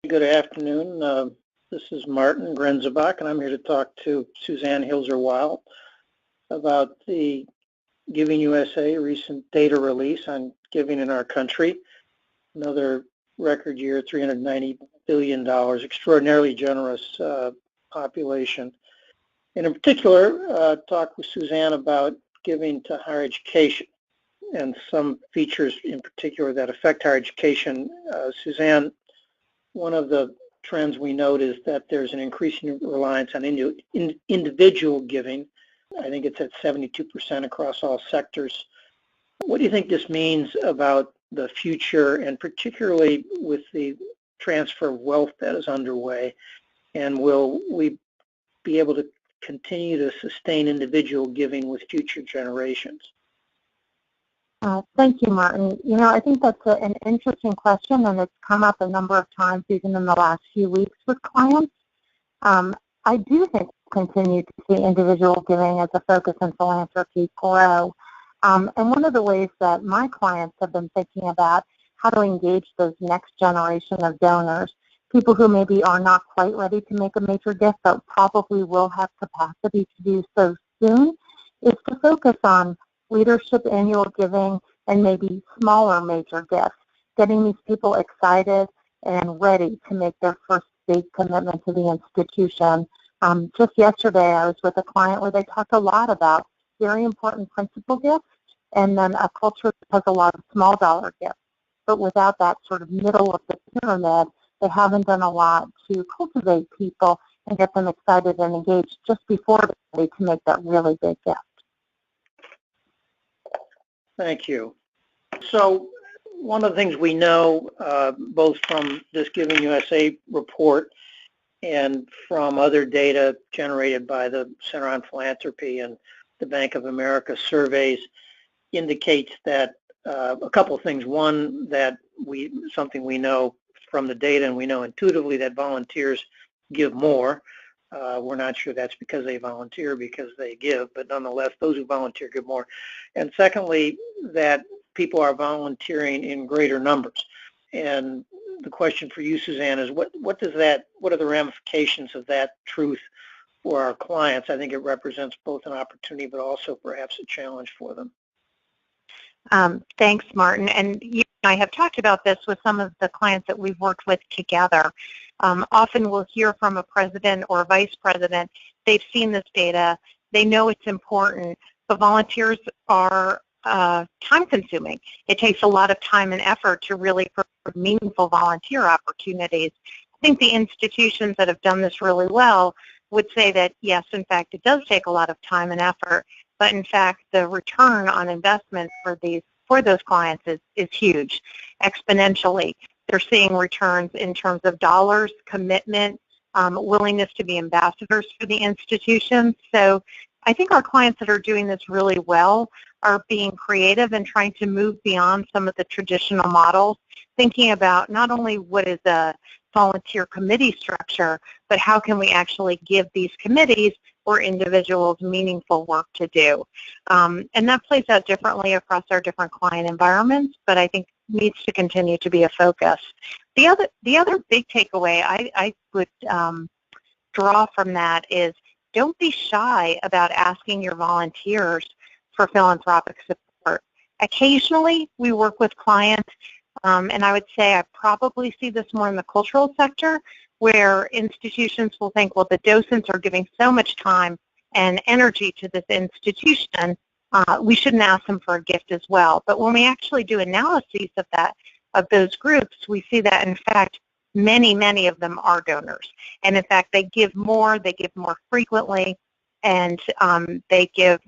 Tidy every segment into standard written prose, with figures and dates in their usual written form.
Good afternoon. This is Martin Grenzebach, and I'm here to talk to Suzanne Hilser-Wiles about the Giving USA recent data release on giving in our country. Another record year, $390 billion, extraordinarily generous population. And in particular, talk with Suzanne about giving to higher education and some features in particular that affect higher education. Suzanne, one of the trends we note is that there's an increasing reliance on individual giving. I think it's at 72% across all sectors. What do you think this means about the future, and particularly with the transfer of wealth that is underway? And will we be able to continue to sustain individual giving with future generations? Thank you, Martin. You know, I think that's an interesting question, and it's come up a number of times even in the last few weeks with clients. I do think we'll continue to see individual giving as a focus in philanthropy grow. And one of the ways that my clients have been thinking about how to engage those next generation of donors, people who maybe are not quite ready to make a major gift but probably will have capacity to do so soon, is to focus on leadership annual giving and maybe smaller major gifts, getting these people excited and ready to make their first big commitment to the institution. Just yesterday I was with a client where they talked a lot about very important principal gifts and then a culture that has a lot of small dollar gifts. But without that sort of middle of the pyramid, they haven't done a lot to cultivate people and get them excited and engaged just before they're ready to make that really big gift. Thank you. So one of the things we know, both from this Giving USA report and from other data generated by the Center on Philanthropy and the Bank of America surveys, indicates that a couple of things. One, that something we know from the data, and we know intuitively that volunteers give more. We're not sure that's because they volunteer, because they give, but nonetheless, those who volunteer give more. And secondly, that people are volunteering in greater numbers. And the question for you, Suzanne, is what are the ramifications of that truth for our clients? I think it represents both an opportunity, but also perhaps a challenge for them. Thanks, Martin. And you and I have talked about this with some of the clients that we've worked with together. Often we'll hear from a president or a vice president. They've seen this data. They know it's important, but volunteers are time-consuming. It takes a lot of time and effort to really provide meaningful volunteer opportunities. I think the institutions that have done this really well would say that, yes, in fact, it does take a lot of time and effort, but in fact, the return on investment for those clients is huge, exponentially. They're seeing returns in terms of dollars, commitment, willingness to be ambassadors for the institution. So I think our clients that are doing this really well are being creative and trying to move beyond some of the traditional models, thinking about not only what is a volunteer committee structure, but how can we actually give these committees or individuals meaningful work to do. And that plays out differently across our different client environments, but I think needs to continue to be a focus. The other big takeaway I would draw from that is don't be shy about asking your volunteers for philanthropic support. Occasionally, we work with clients, and I would say I probably see this more in the cultural sector, where institutions will think, well, the docents are giving so much time and energy to this institution, we shouldn't ask them for a gift as well. But when we actually do analyses of those groups, we see that, in fact, many of them are donors. And in fact, they give more frequently, and they give,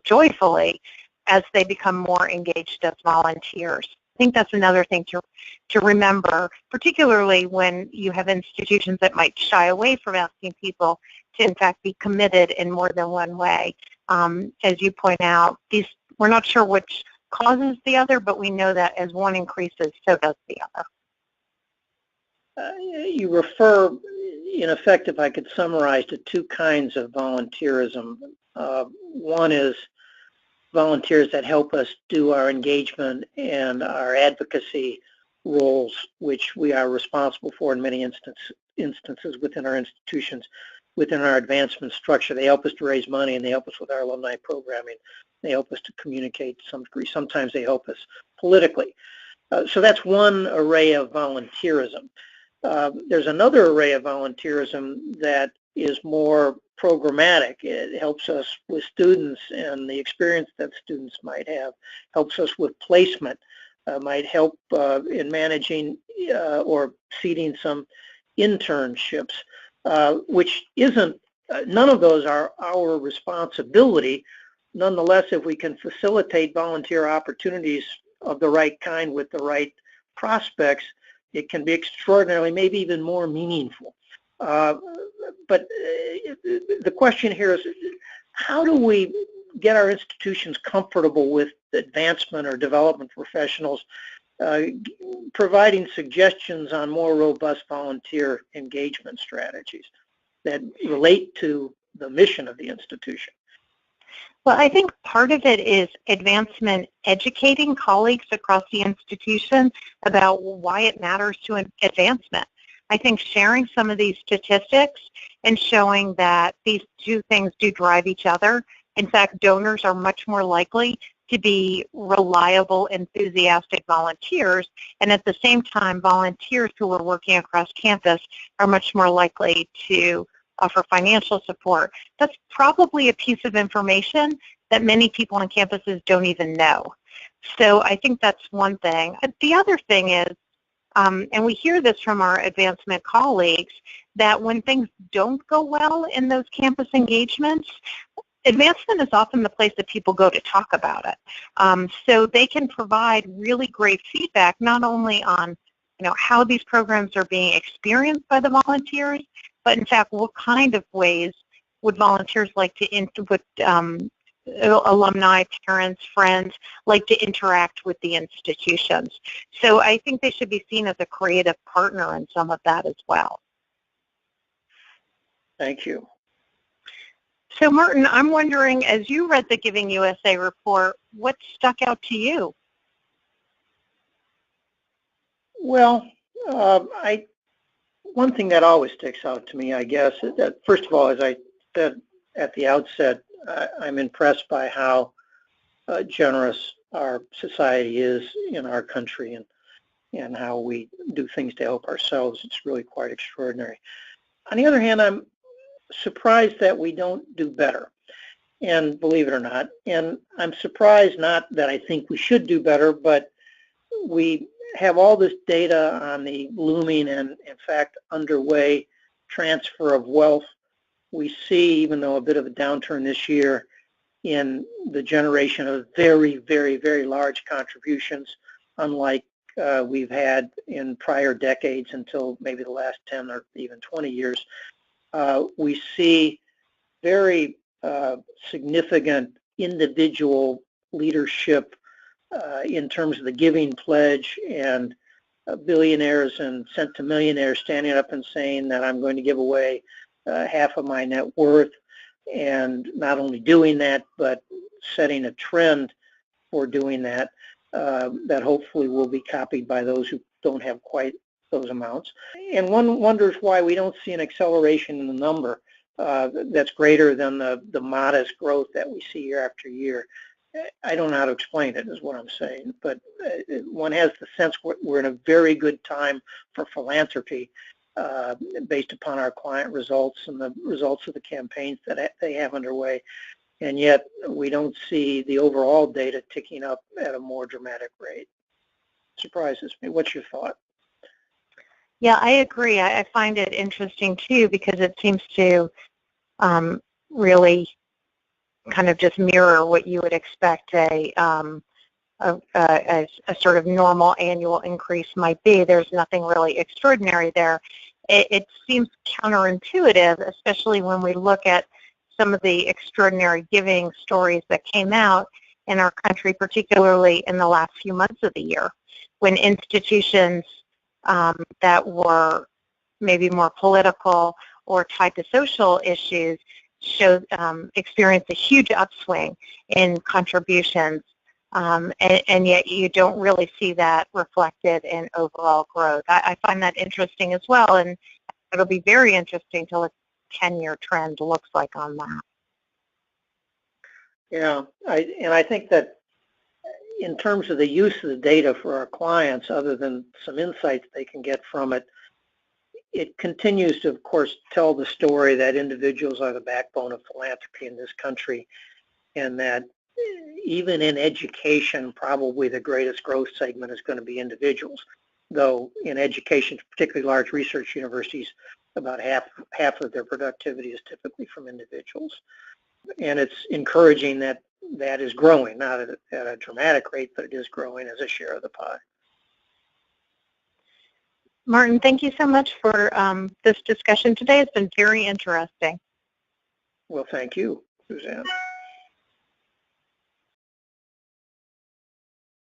joyfully as they become more engaged as volunteers. I think that's another thing to remember, particularly when you have institutions that might shy away from asking people to, in fact, be committed in more than one way. As you point out, we're not sure which causes the other, but we know that as one increases, so does the other. You refer, in effect, if I could summarize, to two kinds of volunteerism. One is volunteers that help us do our engagement and our advocacy roles, which we are responsible for in many instances within our institutions, within our advancement structure. They help us to raise money, and they help us with our alumni programming. They help us to communicate to some degree. Sometimes they help us politically. So that's one array of volunteerism. There's another array of volunteerism that is more programmatic. It helps us with students and the experience that students might have, helps us with placement, might help in managing or seeding some internships, which isn't, none of those are our responsibility. Nonetheless, if we can facilitate volunteer opportunities of the right kind with the right prospects, it can be extraordinarily, maybe even more meaningful. But the question here is, how do we get our institutions comfortable with advancement or development professionals, providing suggestions on more robust volunteer engagement strategies that relate to the mission of the institution? Well, I think part of it is advancement, educating colleagues across the institution about why it matters to advancement. I think sharing some of these statistics and showing that these two things do drive each other. In fact, donors are much more likely to be reliable, enthusiastic volunteers, and at the same time, volunteers who are working across campus are much more likely to offer financial support. That's probably a piece of information that many people on campuses don't even know. So I think that's one thing. The other thing is, and we hear this from our advancement colleagues, that when things don't go well in those campus engagements, advancement is often the place that people go to talk about it. So they can provide really great feedback, not only on how these programs are being experienced by the volunteers, but in fact, what kind of ways would volunteers like to, alumni, parents, friends, like to interact with the institutions. So I think they should be seen as a creative partner in some of that as well. Thank you. So Martin, I'm wondering, as you read the Giving USA report, what stuck out to you? Well, one thing that always sticks out to me, I guess, is that, first of all, as I said at the outset, I'm impressed by how generous our society is in our country and how we do things to help ourselves. It's really quite extraordinary. On the other hand, I'm surprised that we don't do better, and believe it or not. And I'm surprised, not that I think we should do better, but we have all this data on the looming and, in fact, underway transfer of wealth. We see, even though a bit of a downturn this year, in the generation of very, very, very large contributions, unlike we've had in prior decades until maybe the last 10 or even 20 years. We see very significant individual leadership in terms of the giving pledge, and billionaires and centimillionaires standing up and saying that I'm going to give away half of my net worth, and not only doing that, but setting a trend for doing that, that hopefully will be copied by those who don't have quite those amounts. And one wonders why we don't see an acceleration in the number that's greater than the modest growth that we see year after year. I don't know how to explain it, is what I'm saying, but one has the sense we're in a very good time for philanthropy based upon our client results and the results of the campaigns that they have underway, and yet we don't see the overall data ticking up at a more dramatic rate. It surprises me. What's your thought? Yeah, I agree. I find it interesting too, because it seems to really kind of just mirror what you would expect a sort of normal annual increase might be. There's nothing really extraordinary there. It seems counterintuitive, especially when we look at some of the extraordinary giving stories that came out in our country, particularly in the last few months of the year, when institutions that were maybe more political or tied to social issues experienced a huge upswing in contributions and yet you don't really see that reflected in overall growth. I find that interesting as well, and it'll be very interesting to look at 10-year trend looks like on that. Yeah, I think that in terms of the use of the data for our clients, other than some insights they can get from it, it continues to, of course, tell the story that individuals are the backbone of philanthropy in this country, and that even in education, probably the greatest growth segment is going to be individuals. Though in education, particularly large research universities, about half of their productivity is typically from individuals. And it's encouraging that that is growing, not at a dramatic rate, but it is growing as a share of the pie. Martin, thank you so much for this discussion today. It's been very interesting. Well, thank you, Suzanne.